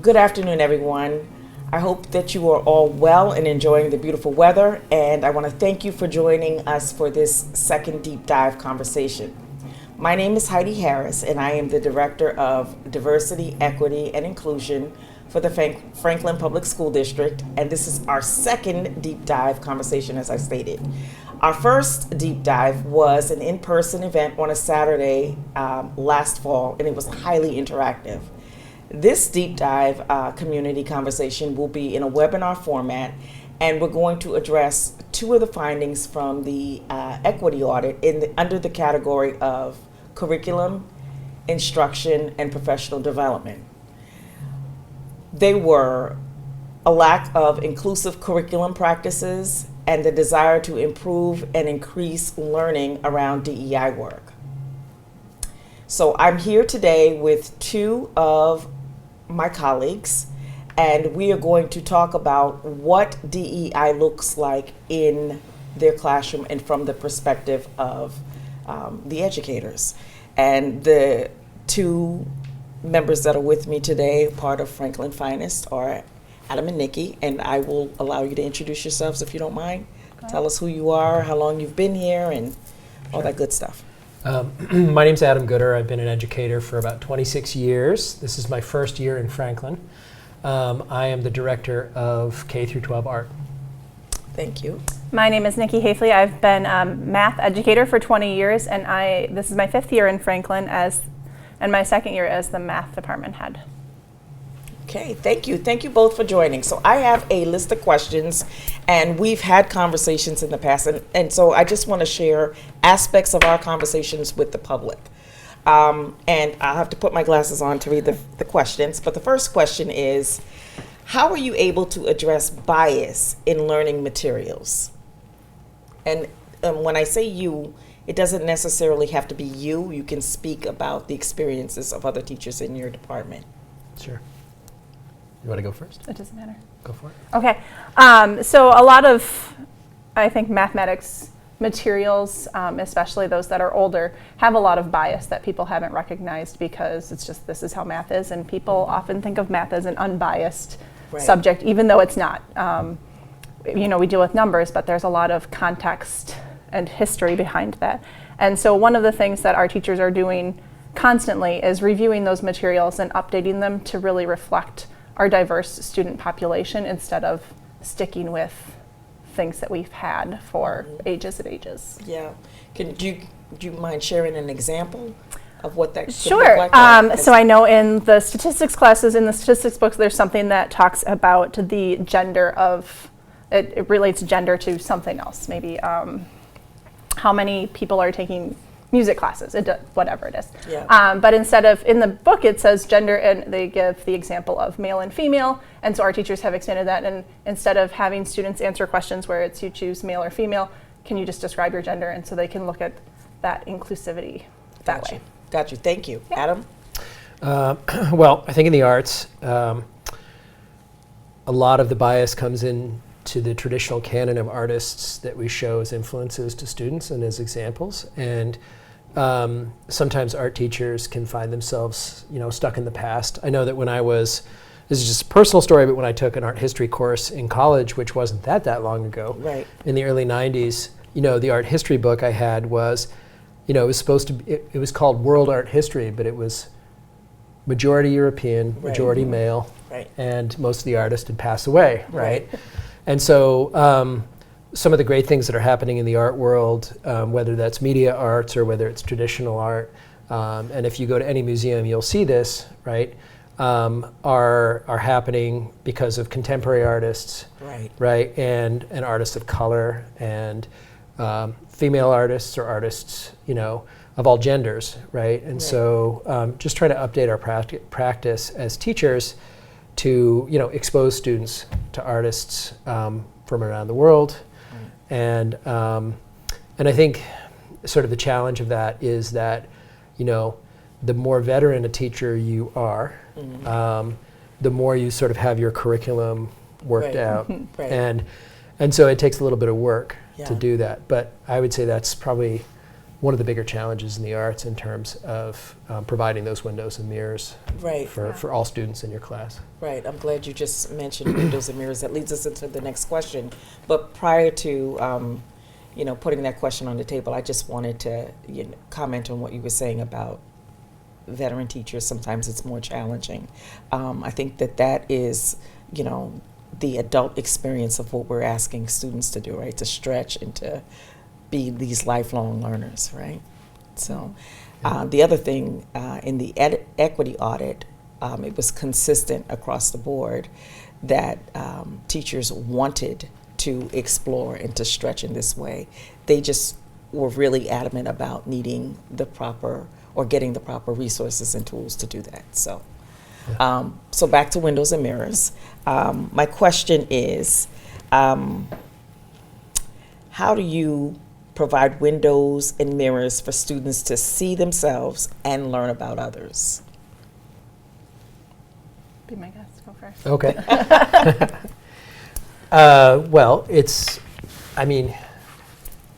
Good afternoon, everyone. I hope that you are all well and enjoying the beautiful weather, and I want to thank you for joining us for this second deep dive conversation. My name is Heidi Harris, and I am the Director of Diversity, Equity, and Inclusion for the Franklin Public School District, and this is our second deep dive conversation, as I stated. Our first deep dive was an in-person event on a Saturday last fall, and it was highly interactive. This deep dive community conversation will be in a webinar format, and we're going to address two of the findings from the equity audit under the category of curriculum, instruction, and professional development. They were a lack of inclusive curriculum practices and the desire to improve and increase learning around DEI work. So I'm here today with two of my colleagues, and we are going to talk about what DEI looks like in their classroom and from the perspective of the educators. And the two members that are with me today, part of Franklin Finest, are Adam and Nikki, and I will allow you to introduce yourselves if you don't mind. Tell us who you are, how long you've been here, and all that good stuff. My name's Adam Gooder. I've been an educator for about 26 years. This is my first year in Franklin. I am the director of K through 12 art. Thank you. My name is Nikki Hafley. I've been a math educator for 20 years, and this is my 5th year in Franklin and my 2nd year as the math department head. Okay, thank you. Thank you both for joining. So I have a list of questions, and we've had conversations in the past, and so I just want to share aspects of our conversations with the public. And I'll have to put my glasses on to read the questions, but the first question is, how are you able to address bias in learning materials? And when I say you, it doesn't necessarily have to be you. You can speak about the experiences of other teachers in your department. Sure. You want to go first? It doesn't matter. Go for it. Okay. So a lot of, I think, mathematics materials, especially those that are older, have a lot of bias that people haven't recognized because it's just this is how math is, and people often think of math as an unbiased subject, even though it's not. We deal with numbers, but there's a lot of context and history behind that. And so one of the things that our teachers are doing constantly is reviewing those materials and updating them to really reflect our diverse student population instead of sticking with things that we've had for ages and ages. Yeah. Do you mind sharing an example of what that could Sure. look like? So I know in the statistics classes, in the statistics books, there's something that talks about the gender of, it relates gender to something else, maybe how many people are taking music classes, whatever it is. Yeah. But instead of, in the book it says gender, and they give the example of male and female, and so our teachers have expanded that, and instead of having students answer questions where it's you choose male or female, can you just describe your gender, and so they can look at that inclusivity that way. Got you. Thank you. Yeah. Adam? Well, I think in the arts, a lot of the bias comes in to the traditional canon of artists that we show as influences to students and as examples. And sometimes art teachers can find themselves, stuck in the past. I know that when this is just a personal story, but when I took an art history course in college, which wasn't that long ago, right, in the early 90s, the art history book I had was, it was supposed to be, it was called World Art History, but it was majority European, majority male, and most of the artists had passed away, right? And so some of the great things that are happening in the art world, whether that's media arts or whether it's traditional art, and if you go to any museum, you'll see this, right, are happening because of contemporary artists, right, and artists of color, and female artists or artists, of all genders, right? And so just trying to update our practice as teachers to expose students to artists from around the world, and I think sort of the challenge of that is that the more veteran a teacher you are, the more you sort of have your curriculum worked out, and so it takes a little bit of work to do that. But I would say that's probably one of the bigger challenges in the arts in terms of providing those windows and mirrors for all students in your class. Right. I'm glad you just mentioned windows and mirrors. That leads us into the next question. But prior to putting that question on the table, I just wanted to comment on what you were saying about veteran teachers. Sometimes it's more challenging. I think that is, the adult experience of what we're asking students to do, right? To stretch and to be these lifelong learners, right? So the other thing, in the equity audit, it was consistent across the board that teachers wanted to explore and to stretch in this way. They just were really adamant about needing the proper or getting the proper resources and tools to do that. So, so back to windows and mirrors. My question is, how do you provide windows and mirrors for students to see themselves and learn about others? Be my guest. Go first. Okay. Well,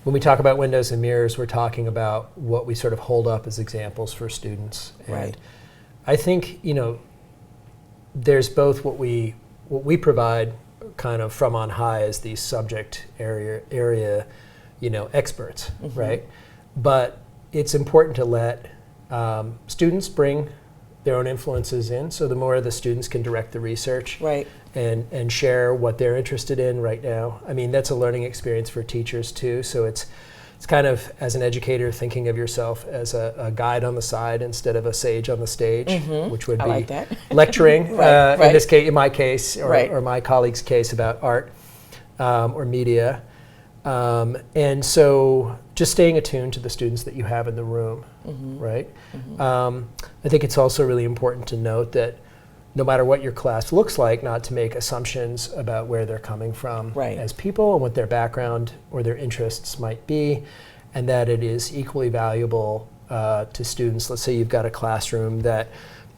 when we talk about windows and mirrors, we're talking about what we sort of hold up as examples for students. And right. I think, there's both what we provide kind of from on high as these subject area experts, mm-hmm. right? But it's important to let students bring their own influences in. So the more the students can direct the research, right, and share what they're interested in right now. I mean, that's a learning experience for teachers too. So it's kind of, as an educator, thinking of yourself as a guide on the side instead of a sage on the stage, mm-hmm. which would I be like that. lecturing, right. in this case, in my case, right. or my colleague's case about art or media. And so just staying attuned to the students that you have in the room, mm-hmm. right? Mm-hmm. I think it's also really important to note that no matter what your class looks like, not to make assumptions about where they're coming from right. as people and what their background or their interests might be, and that it is equally valuable to students. Let's say you've got a classroom that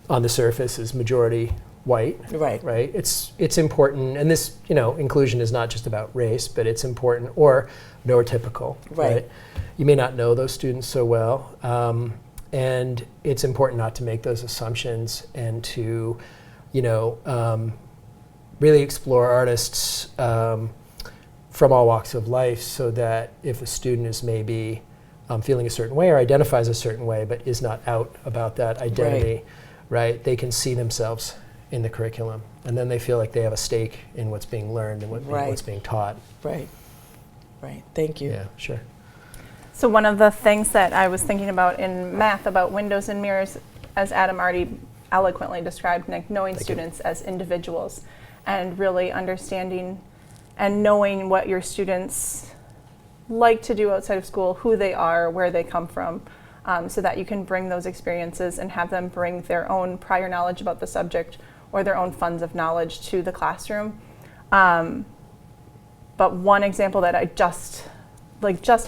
on the surface is majority white, right? It's important, and this, inclusion is not just about race, but it's important, or neurotypical, right? You may not know those students so well, and it's important not to make those assumptions and to, really explore artists from all walks of life, so that if a student is maybe feeling a certain way or identifies a certain way, but is not out about that identity, right? They can see themselves in the curriculum, and then they feel like they have a stake in what's being learned and what's being taught. Right. Thank you. Yeah, sure. So one of the things that I was thinking about in math about windows and mirrors, as Adam already eloquently described, knowing students as individuals and really understanding and knowing what your students like to do outside of school, who they are, where they come from, so that you can bring those experiences and have them bring their own prior knowledge about the subject or their own funds of knowledge to the classroom. But one example that I just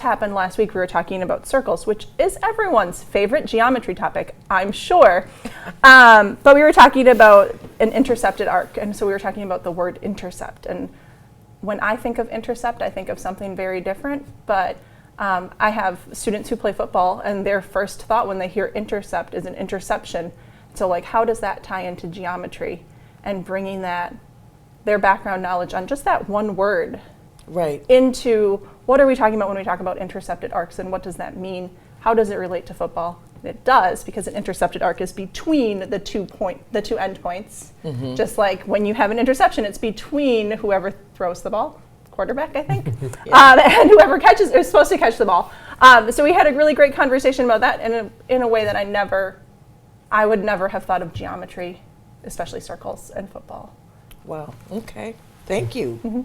happened last week, we were talking about circles, which is everyone's favorite geometry topic, I'm sure. But we were talking about an intercepted arc, and so we were talking about the word intercept. And when I think of intercept, I think of something very different, but I have students who play football, and their first thought when they hear intercept is an interception. So how does that tie into geometry and bringing their background knowledge on just that one word into what are we talking about when we talk about intercepted arcs, and what does that mean? How does it relate to football? It does, because an intercepted arc is between the two endpoints. Mm-hmm. Just like when you have an interception, it's between whoever throws the ball, quarterback, I think, and whoever is supposed to catch the ball. So we had a really great conversation about that in a way that I would never have thought of geometry, especially circles and football. Wow. Okay. Thank you. Mm-hmm.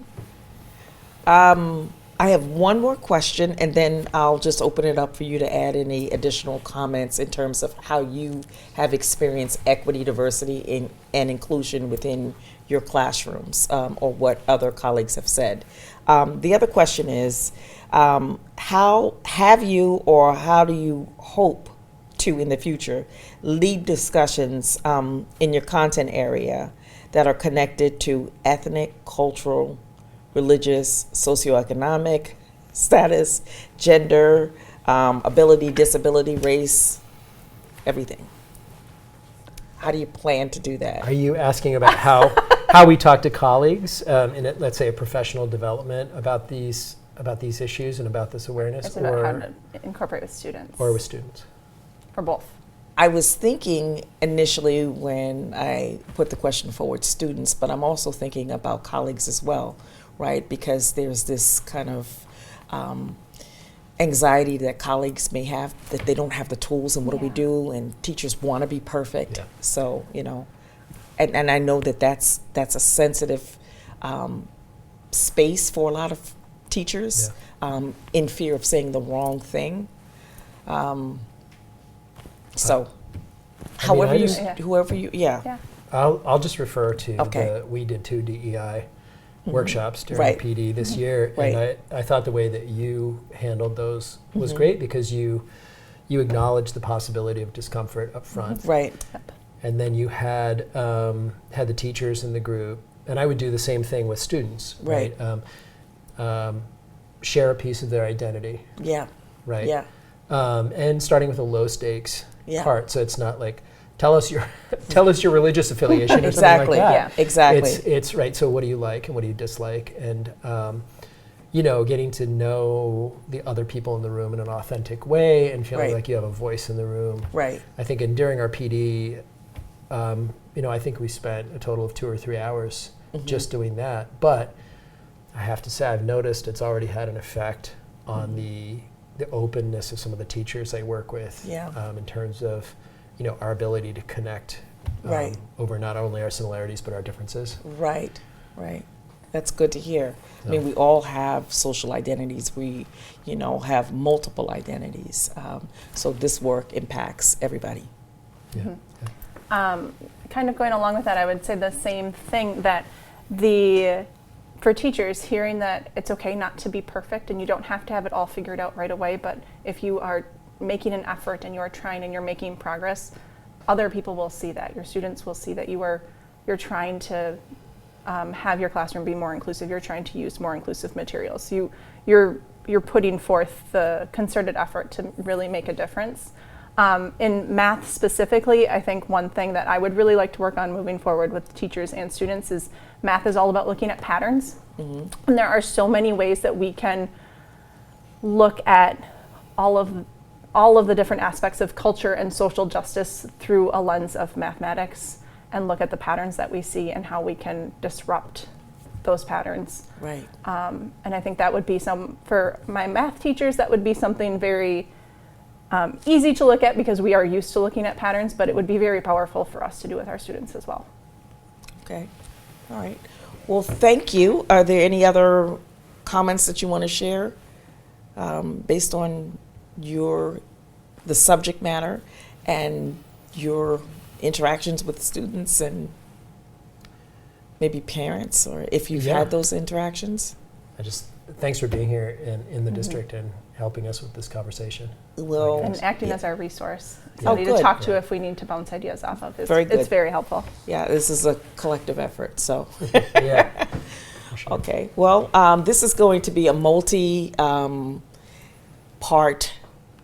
I have one more question, and then I'll just open it up for you to add any additional comments in terms of how you have experienced equity, diversity, and inclusion within your classrooms, or what other colleagues have said. The other question is, how have you, or how do you hope to in the future lead discussions in your content area that are connected to ethnic, cultural, religious, socioeconomic status, gender, ability, disability, race, everything. How do you plan to do that? Are you asking about how we talk to colleagues let's say, a professional development about these issues and about this awareness, It's about how to incorporate with students. or with students? Or both. I was thinking initially when I put the question forward, students, but I'm also thinking about colleagues as well, right? Because there's this kind of anxiety that colleagues may have, that they don't have the tools, and what do we do? And teachers want to be perfect. Yeah. So, and I know that that's a sensitive space for a lot of teachers, in fear of saying the wrong thing. So, however whoever you, I'll just refer to Okay. we did 2 DEI workshops during Right. PD this year, Right. and I thought the way that you handled those was great, because you acknowledged the possibility of discomfort up front, right, and then you had the teachers in the group, and I would do the same thing with students, Right. Share a piece of their identity, yeah, right? yeah, And starting with a low stakes Yeah. part, so it's not like tell us your religious affiliation or exactly, something like that. exactly, It's right. So what do you like and what do you dislike, and getting to know the other people in the room in an authentic way and feeling Right. like you have a voice in the room. right, I think during our PD, I think we spent a total of 2 or 3 hours just doing that. But I have to say, I've noticed it's already had an effect on the openness of some of the teachers I work with, Yeah. in terms of our ability to connect Right. over not only our similarities but our differences. right, right. That's good to hear. I mean, we all have social identities. We, have multiple identities. So this work impacts everybody. Yeah. Kind of going along with that, I would say the same thing, that for teachers, hearing that it's okay not to be perfect and you don't have to have it all figured out right away, but if you are making an effort and you are trying and you're making progress, other people will see that. Your students will see that you're trying to have your classroom be more inclusive. You're trying to use more inclusive materials. You're putting forth the concerted effort to really make a difference. In math specifically, I think one thing that I would really like to work on moving forward with teachers and students is math is all about looking at patterns. And there are so many ways that we can look at all of the different aspects of culture and social justice through a lens of mathematics, and look at the patterns that we see and how we can disrupt those patterns. Right. And I think that would be for my math teachers, that would be something very easy to look at because we are used to looking at patterns, but it would be very powerful for us to do with our students as well. Okay. All right. Well, thank you. Are there any other comments that you want to share based on the subject matter and your interactions with students and maybe parents, or if you've had those interactions? Thanks for being here in the district and helping us with this conversation. Well, And acting as our resource, Oh, somebody to good. talk to if we need to bounce ideas off of. Very good. It's very helpful. yeah, this is a collective effort, so. Yeah. For sure. Okay, well, this is going to be a multi-part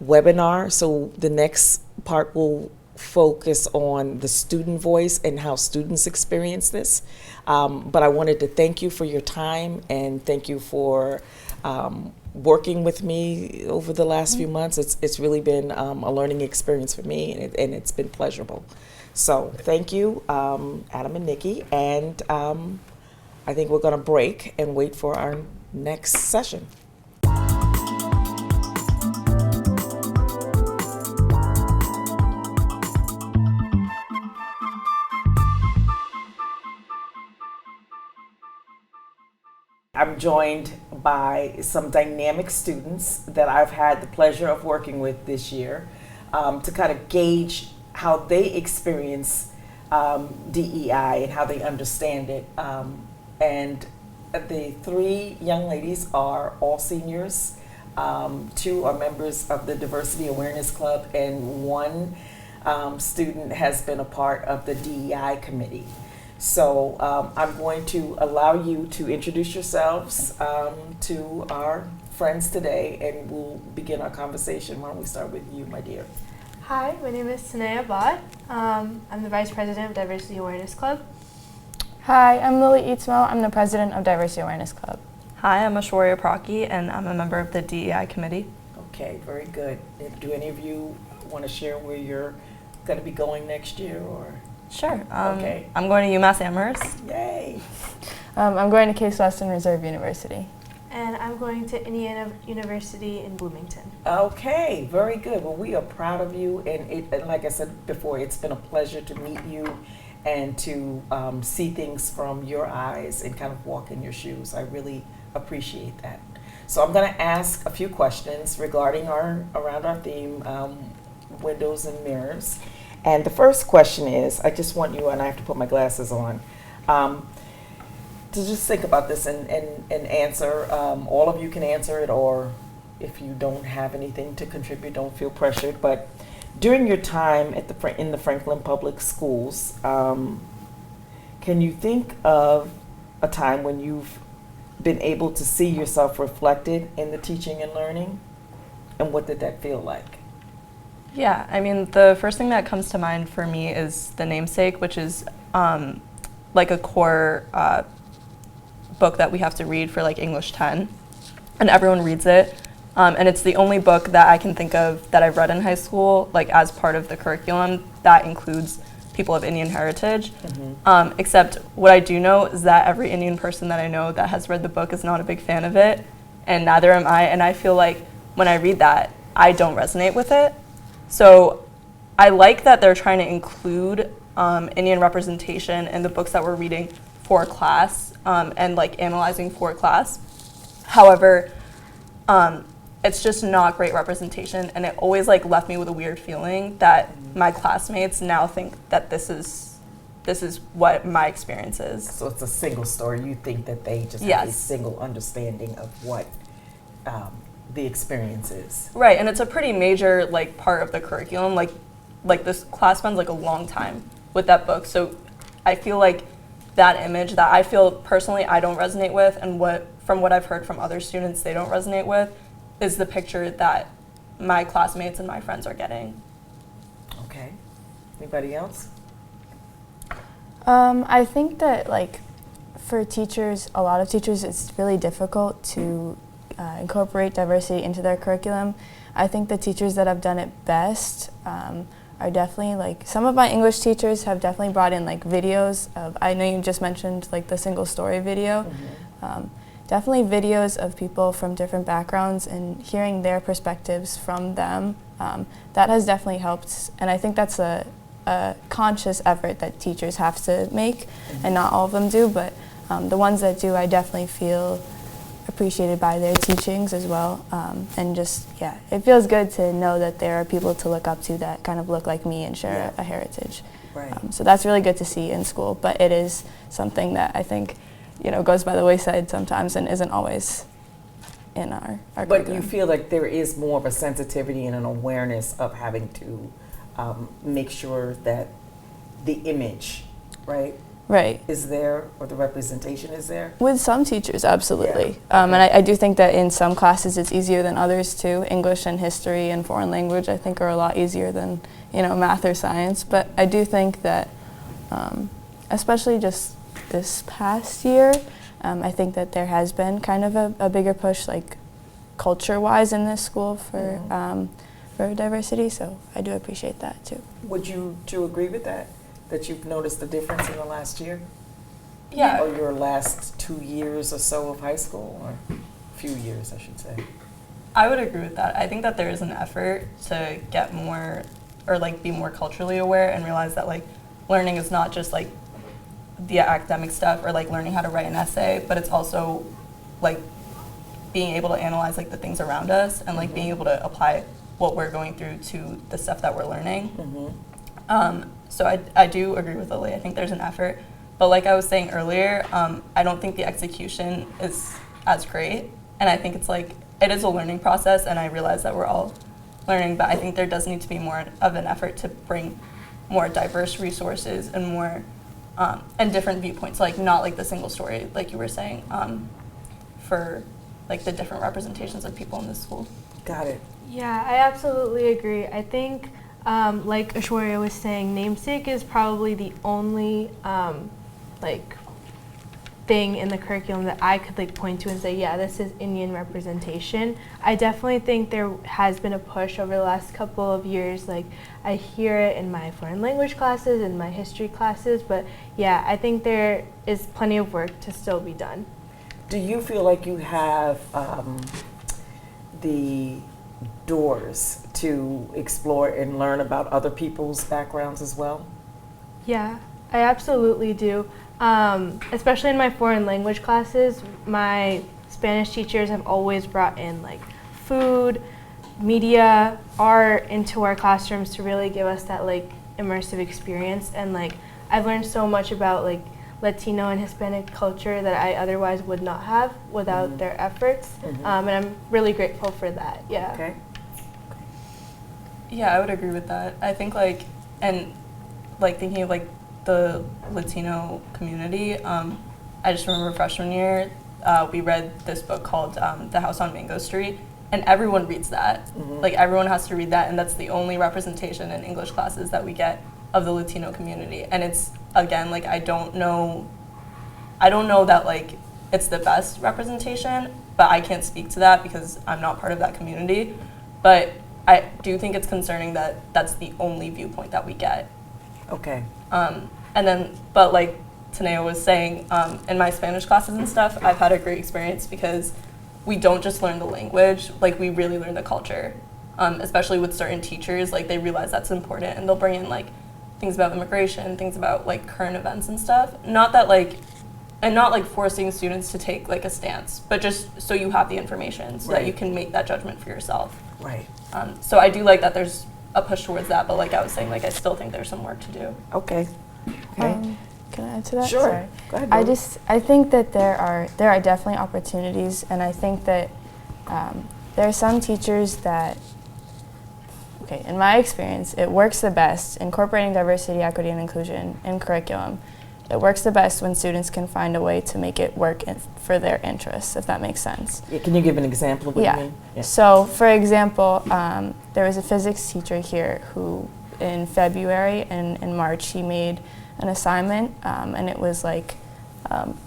webinar. So the next part will focus on the student voice and how students experience this. But I wanted to thank you for your time and thank you for working with me over the last few months. It's really been a learning experience for me, and it's been pleasurable. So thank you, Adam and Nikki, and I think we're going to break and wait for our next session. I'm joined by some dynamic students that I've had the pleasure of working with this year to kind of gauge how they experience DEI and how they understand it. And the 3 young ladies are all seniors. 2 are members of the Diversity Awareness Club, and 1 student has been a part of the DEI committee. So I'm going to allow you to introduce yourselves to our friends today, and we'll begin our conversation. Why don't we start with you, my dear? Hi, my name is Sanaya Bhatt. I'm the Vice President of Diversity Awareness Club. Hi, I'm Lily Eatsmo. I'm the President of Diversity Awareness Club. Hi, I'm Ashwarya Praki, and I'm a member of the DEI committee. Okay, very good. Do any of you want to share where you're going to be going next year, or? Sure. Okay. I'm going to UMass Amherst. Yay! I'm going to Case Western Reserve University. And I'm going to Indiana University in Bloomington. Okay, very good. Well, we are proud of you, and like I said before, it's been a pleasure to meet you and to see things from your eyes and kind of walk in your shoes. I really appreciate that. So I'm going to ask a few questions regarding around our theme, windows and mirrors. And the first question is, I just want you, and I have to put my glasses on, to just think about this and answer. All of you can answer it, or if you don't have anything to contribute, don't feel pressured. But during your time at in the Franklin Public Schools, can you think of a time when you've been able to see yourself reflected in the teaching and learning? And what did that feel like? Yeah, I mean, the first thing that comes to mind for me is The Namesake, which is like a core book that we have to read for like English 10, and everyone reads it. And it's the only book that I can think of that I've read in high school, like as part of the curriculum, that includes people of Indian heritage. Mm-hmm. Except what I do know is that every Indian person that I know that has read the book is not a big fan of it, and neither am I. And I feel like when I read that, I don't resonate with it. So I like that they're trying to include Indian representation in the books that we're reading for class and like analyzing for class. However, it's just not great representation, and it always like left me with a weird feeling that my classmates now think that this is what my experience is. So it's a single story. You think that they just have Yes. a single understanding of what the experience is. Right, and it's a pretty major like part of the curriculum. Like this class spends like a long time with that book. So I feel like that image that I feel personally I don't resonate with, and from what I've heard from other students they don't resonate with, is the picture that my classmates and my friends are getting. Okay. Anybody else? I think that like for teachers, a lot of teachers, it's really difficult to incorporate diversity into their curriculum. I think the teachers that have done it best are definitely like, some of my English teachers have definitely brought in like videos of, I know you just mentioned like the single story video. Mm-hmm. Definitely videos of people from different backgrounds and hearing their perspectives from them. That has definitely helped, and I think that's a conscious effort that teachers have to make, mm-hmm. and not all of them do, but the ones that do, I definitely feel appreciated by their teachings as well. And just, yeah, it feels good to know that there are people to look up to that kind of look like me and share a heritage. Right. So that's really good to see in school, but it is something that I think, you know, goes by the wayside sometimes and isn't always in our But curriculum. you feel like there is more of a sensitivity and an awareness of having to make sure that the image, right, Right. is there, or the representation is there? With some teachers, absolutely. Yeah. And I do think that in some classes it's easier than others too. English and history and foreign language, I think, are a lot easier than, you know, math or science. But I do think that, especially just this past year, I think that there has been kind of a bigger push, like culture-wise, in this school for diversity. So I do appreciate that too. Would you agree with that? That you've noticed the difference in the last year? Yeah. Or your last 2 years or so of high school, or a few years, I should say. I would agree with that. I think that there is an effort to get more, or like be more culturally aware and realize that like learning is not just like the academic stuff or like learning how to write an essay, but it's also like being able to analyze like the things around us and like being able to apply what we're going through to the stuff that we're learning. Mm-hmm. So I do agree with Lily. I think there's an effort, but like I was saying earlier, I don't think the execution is as great, and I think it's like it is a learning process, and I realize that we're all learning, but I think there does need to be more of an effort to bring more diverse resources and more and different viewpoints, like not like the single story, like you were saying, for like the different representations of people in the school. Got it. Yeah, I absolutely agree. I think, like Ashwarya was saying, namesake is probably the only like thing in the curriculum that I could like point to and say, yeah, this is Indian representation. I definitely think there has been a push over the last couple of years. Like I hear it in my foreign language classes and my history classes, but yeah, I think there is plenty of work to still be done. Do you feel like you have the doors to explore and learn about other people's backgrounds as well? Yeah, I absolutely do. Especially in my foreign language classes, my Spanish teachers have always brought in like food, media, art into our classrooms to really give us that like immersive experience. And like I've learned so much about like Latino and Hispanic culture that I otherwise would not have without their efforts. And I'm really grateful for that. Yeah. Okay. Yeah, I would agree with that. I think like, and like thinking of like the Latino community, I just remember freshman year, we read this book called The House on Mango Street, and everyone reads that. Like everyone has to read that, and that's the only representation in English classes that we get of the Latino community. And it's, again, like I don't know that like it's the best representation, but I can't speak to that because I'm not part of that community. But I do think it's concerning that that's the only viewpoint that we get. Okay. And then, but like Tanea was saying, in my Spanish classes and stuff, I've had a great experience because we don't just learn the language, like we really learn the culture. Especially with certain teachers, like they realize that's important and they'll bring in like things about immigration, things about like current events and stuff. Not forcing students to take like a stance, but just so you have the information so that you can make that judgment for yourself. Right. So I do like that there's a push towards that, but like I was saying, like I still think there's some work to do. Okay. Okay. Can I add to that? Sure. Sorry. Go ahead. I think that there are definitely opportunities, and I think that there are some teachers that, okay, in my experience, it works the best incorporating diversity, equity, and inclusion in curriculum. It works the best when students can find a way to make it work for their interests, if that makes sense. Yeah, can you give an example of what you mean? Yeah. So, for example, there was a physics teacher here who, in February and in March, he made an assignment, and it was like,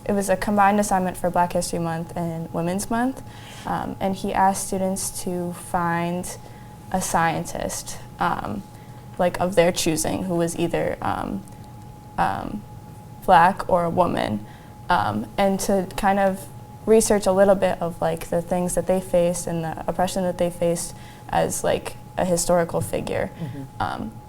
it was a combined assignment for Black History Month and Women's Month, and he asked students to find a scientist, like of their choosing, who was either Black or a woman, and to kind of research a little bit of like the things that they faced and the oppression that they faced as like a historical figure.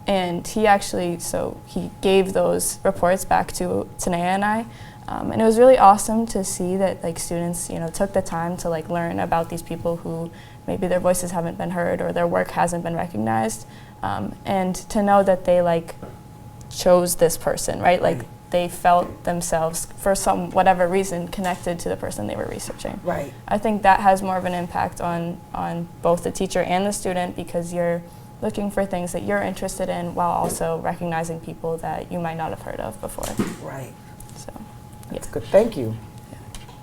And he actually, so he gave those reports back to Tanea and I, and it was really awesome to see that like students, you know, took the time to like learn about these people who maybe their voices haven't been heard or their work hasn't been recognized, and to know that they like chose this person, right? Like they felt themselves, for some whatever reason, connected to the person they were researching. Right. I think that has more of an impact on both the teacher and the student, because you're looking for things that you're interested in while also recognizing people that you might not have heard of before. Right. So, That's good. Thank you.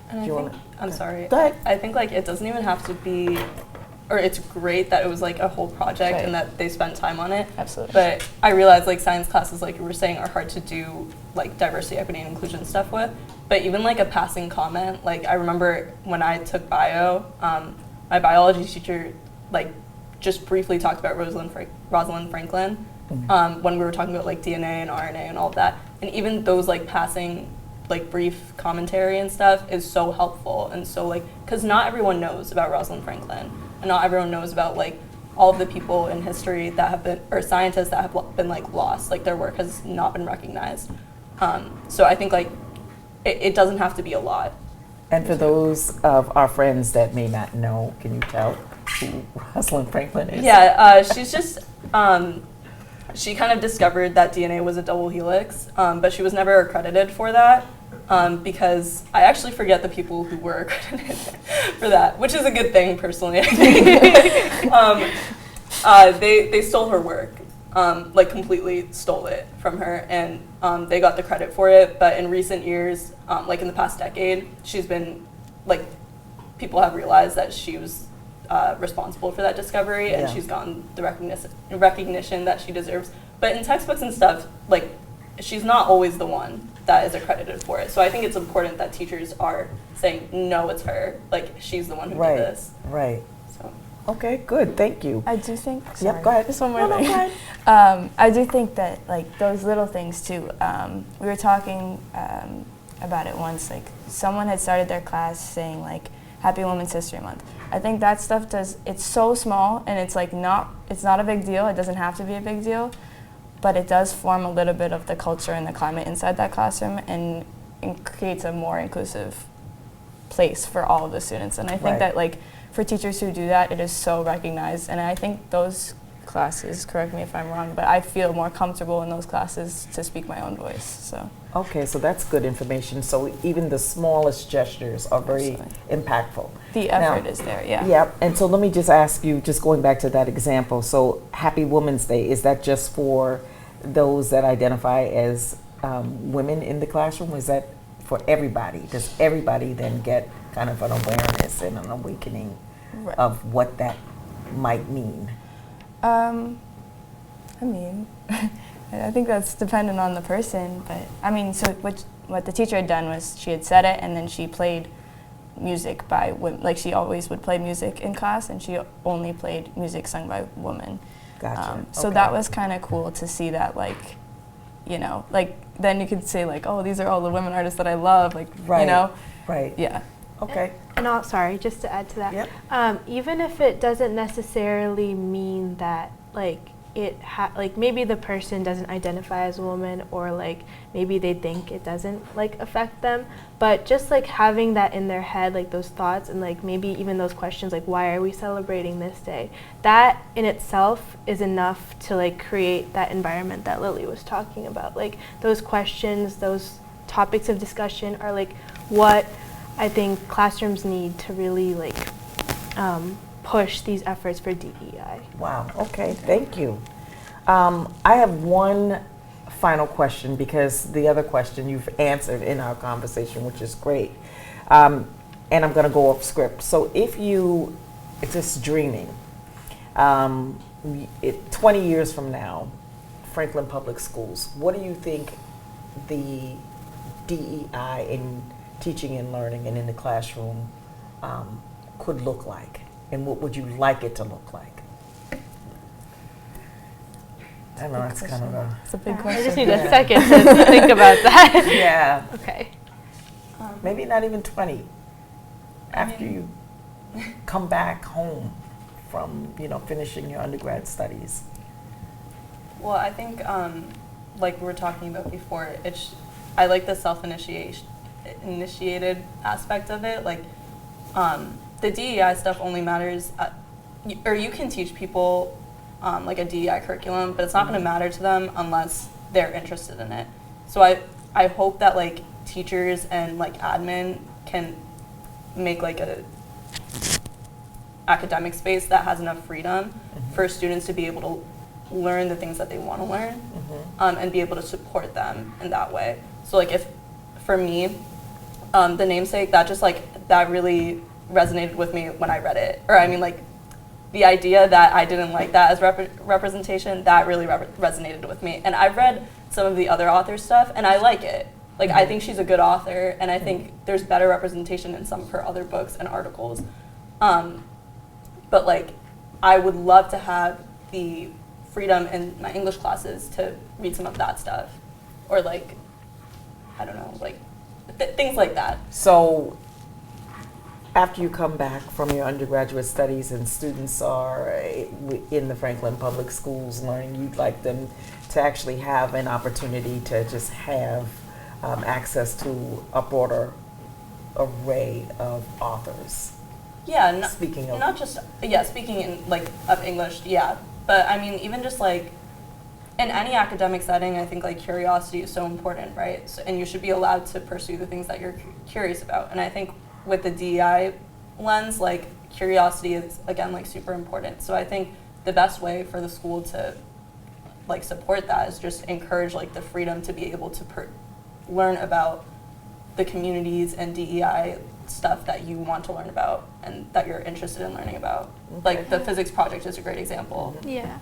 And Do you I think, wanna- I'm sorry. Go ahead. I think like it doesn't even have to be, or it's great that it was like a whole project Right. and that they spent time on it. absolutely. But I realize like science classes, like you were saying, are hard to do like diversity, equity, and inclusion stuff with. But even like a passing comment, like I remember when I took bio, my biology teacher like just briefly talked about Rosalind Franklin when we were talking about like DNA and RNA and all of that. And even those like passing like brief commentary and stuff is so helpful, and so like, because not everyone knows about Rosalind Franklin, and not everyone knows about like all of the people in history that have been, or scientists that have been like lost, like their work has not been recognized. So I think like it doesn't have to be a lot. And for those of our friends that may not know, can you tell who Rosalind Franklin is? Yeah, she's just, she kind of discovered that DNA was a double helix, but she was never accredited for that, because I actually forget the people who were accredited for that, which is a good thing personally, I think. They stole her work, like completely stole it from her, and they got the credit for it, but in recent years, like in the past decade, she's been like people have realized that she was responsible for that discovery, and Yeah. she's gotten the recognition that she deserves. But in textbooks and stuff, like, she's not always the one that is accredited for it. So I think it's important that teachers are saying, no, it's her. Like, she's the one who Right. did this. Right. So. Okay, good. Thank you. I do think. Sorry, Yep, go ahead. Just one more No, no, thing. go ahead. I do think that like those little things too. We were talking about it once. Like someone had started their class saying like Happy Women's History Month. I think that stuff does. It's so small and it's like not. It's not a big deal. It doesn't have to be a big deal, but it does form a little bit of the culture and the climate inside that classroom and creates a more inclusive place for all of the students. And I think Right. that like for teachers who do that, it is so recognized. And I think those classes, correct me if I'm wrong, but I feel more comfortable in those classes to speak my own voice. So Okay, so that's good information. So even the smallest gestures are very impactful. the Now- effort is there, yeah. Yeah, and so let me just ask you, just going back to that example, so Happy Women's Day, is that just for those that identify as women in the classroom? Is that for everybody? Does everybody then get kind of an awareness and an awakening Right. of what that might mean? I mean, I think that's dependent on the person, but I mean, so what the teacher had done was she had said it and then she played music by women. Like she always would play music in class and she only played music sung by women. Gotcha. So Okay. that was kind of cool to see that, like, you know, like then you could say like, oh, these are all the women artists that I love, like, Right. you know, Right. yeah. Okay. And sorry, just to add to that, Yep. even if it doesn't necessarily mean that like like maybe the person doesn't identify as a woman, or like maybe they think it doesn't like affect them, but just like having that in their head, like those thoughts and like maybe even those questions like why are we celebrating this day, that in itself is enough to like create that environment that Lily was talking about. Like those questions, those topics of discussion are like what I think classrooms need to really like push these efforts for DEI. Wow, okay, thank you. I have one final question because the other question you've answered in our conversation, which is great. And I'm going to go off script. So if you, just dreaming, 20 years from now, Franklin Public Schools, what do you think the DEI in teaching and learning and in the classroom could look like? And what would you like it to look like? I know that's kind of a... It's a big I question. just need a second to think about that. Yeah, Okay. maybe not even 20. After you come back home from, finishing your undergrad studies. Well, I think, like we were talking about before, I like the initiated aspect of it. Like, the DEI stuff only matters, or you can teach people like a DEI curriculum, but it's not going to matter to them unless they're interested in it. So I hope that like teachers and like admin can make like a academic space that has enough freedom for students to be able to learn the things that they want to learn, and be able to support them in that way. So like if, for me, the namesake, that really resonated with me when I read it. Or I mean like the idea that I didn't like that as representation, that really resonated with me. And I've read some of the other authors' stuff and I like it. Like I think she's a good author and I think there's better representation in some of her other books and articles. But like I would love to have the freedom in my English classes to read some of that stuff. Or like, I don't know, like things like that. So after you come back from your undergraduate studies and students are in the Franklin Public Schools learning, you'd like them to actually have an opportunity to just have access to a broader array of authors. Yeah, Speaking of- not just speaking in like of English, but I mean even just like in any academic setting, I think like curiosity is so important, right? So, and you should be allowed to pursue the things that you're curious about. And I think with the DEI lens, like curiosity is again like super important. So I think the best way for the school to like support that is just encourage like the freedom to be able to learn about the communities and DEI stuff that you want to learn about and that you're interested in learning about. Like the physics project is a great example. Yeah.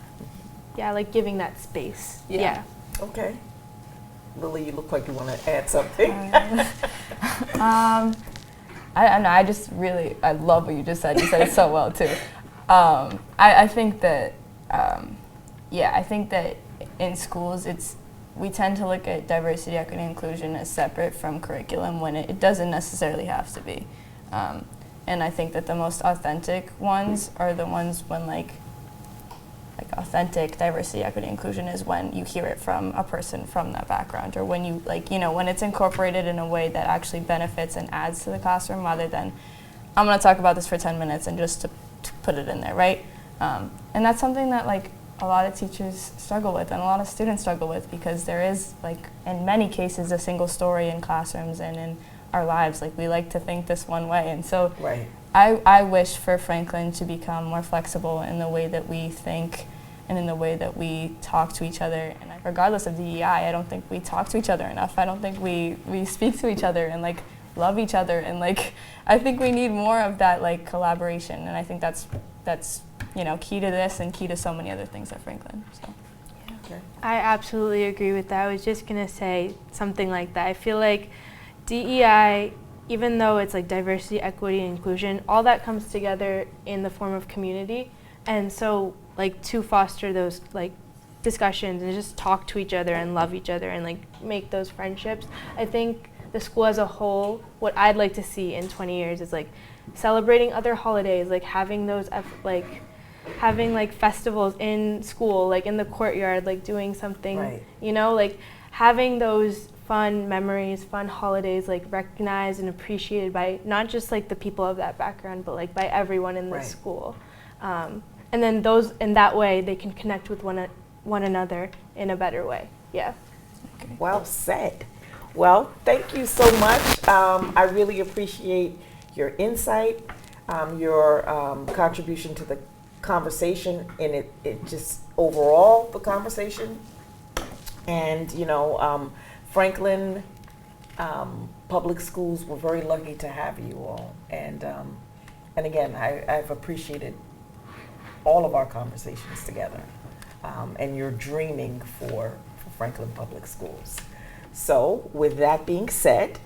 Yeah, like giving that space. Yeah. Yeah. Okay. Lily, you look like you want to add something. I don't know. I love what you just said. You said it so well too. I think that, I think that in schools we tend to look at diversity, equity, and inclusion as separate from curriculum when it doesn't necessarily have to be. And I think that the most authentic ones are the ones when like authentic diversity, equity, inclusion is when you hear it from a person from that background, or when you when it's incorporated in a way that actually benefits and adds to the classroom rather than I'm going to talk about this for 10 minutes and just to put it in there, right? And that's something that like a lot of teachers struggle with and a lot of students struggle with, because there is in many cases a single story in classrooms and in our lives. Like we like to think this one way, and so Right. I wish for Franklin to become more flexible in the way that we think and in the way that we talk to each other. And regardless of DEI, I don't think we talk to each other enough. I don't think we speak to each other and love each other, and I think we need more of that collaboration. And I think that's key to this and key to so many other things at Franklin. So. Okay. I absolutely agree with that. I was just going to say something like that. I feel like DEI, even though it's like diversity, equity, and inclusion, all that comes together in the form of community. And so to foster those discussions and just talk to each other and love each other and make those friendships, I think the school as a whole, what I'd like to see in 20 years is celebrating other holidays, having those having festivals in school, in the courtyard, doing something, Right. Having those fun memories, fun holidays, recognized and appreciated by not just the people of that background, but by everyone in the Right. school. And then those, in that way, they can connect with one another in a better way. Yeah. Well said. Well, thank you so much. I really appreciate your insight, your contribution to the conversation, and it just overall the conversation. And Franklin Public Schools, we're very lucky to have you all. And again, I've appreciated all of our conversations together, and your dreaming for Franklin Public Schools. So with that being said,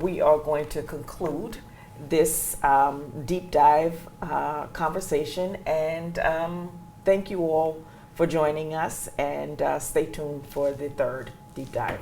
we are going to conclude this deep dive conversation, and thank you all for joining us, and stay tuned for the third deep dive.